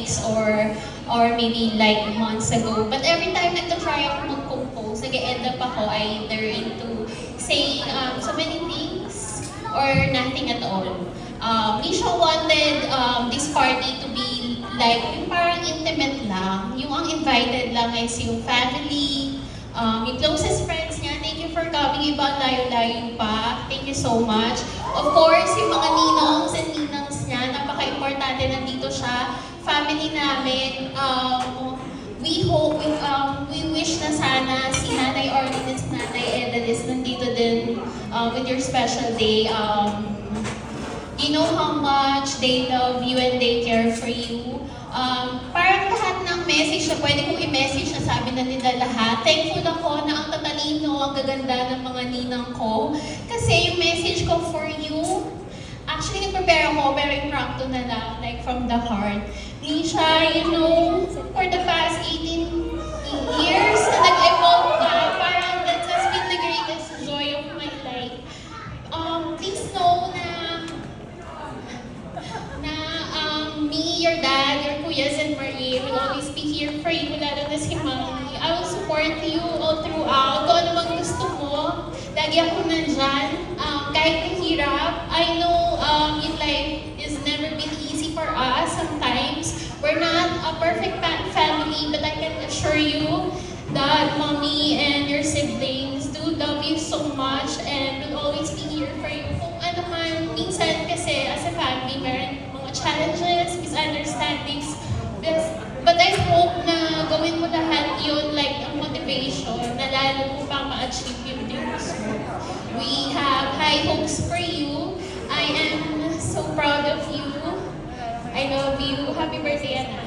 weeks or maybe like months ago. But every time nagtatry ako mag-compose, nag-end up ako either into saying so many things or nothing at all. Misha wanted this party to be like yung parang intimate lang. Yung ang invited lang is yung family, yung closest friends niya. Thank you for coming. Iba layo-layo pa. Thank you so much. Of course, yung mga ninongs and ninangs niya, napaka-importante nandito siya. Family namin, we hope, we wish na sana si Nanay Orlin at si Nanay Edalis nandito din with your special day. You know how much they love you and they care for you. Parang lahat ng message na pwede kong i-message na sabi na nila lahat. Thankful ako na ang tatalino, ang gaganda ng mga ninang ko. Kasi yung message ko for you, actually nag-prepare ako pero impromptu na lang, like from the heart. Nisha, you know, for the past 18 years na nag-evolve ka, parang that has been the greatest joy of my life. Please know me, your dad, your kuyas, and Marie will always be here for you, lalo na si Mami. I will support you all throughout. Kung ano mang gusto mo, lagi ako nandyan. Kahit mahirap, I know in life is never been easy for us sometimes. We're not a perfect family, but I can assure you that Mommy and your siblings do love you so much and will always be here for you. Kung ano man, minsan kasi as a family, meron challenges, misunderstandings, but I hope na gawin mo lahat yun like ang motivation na lalo mo pang ma-achieve yung dreams mo. We have high hopes for you. I am so proud of you. I love you. Happy birthday, Anna.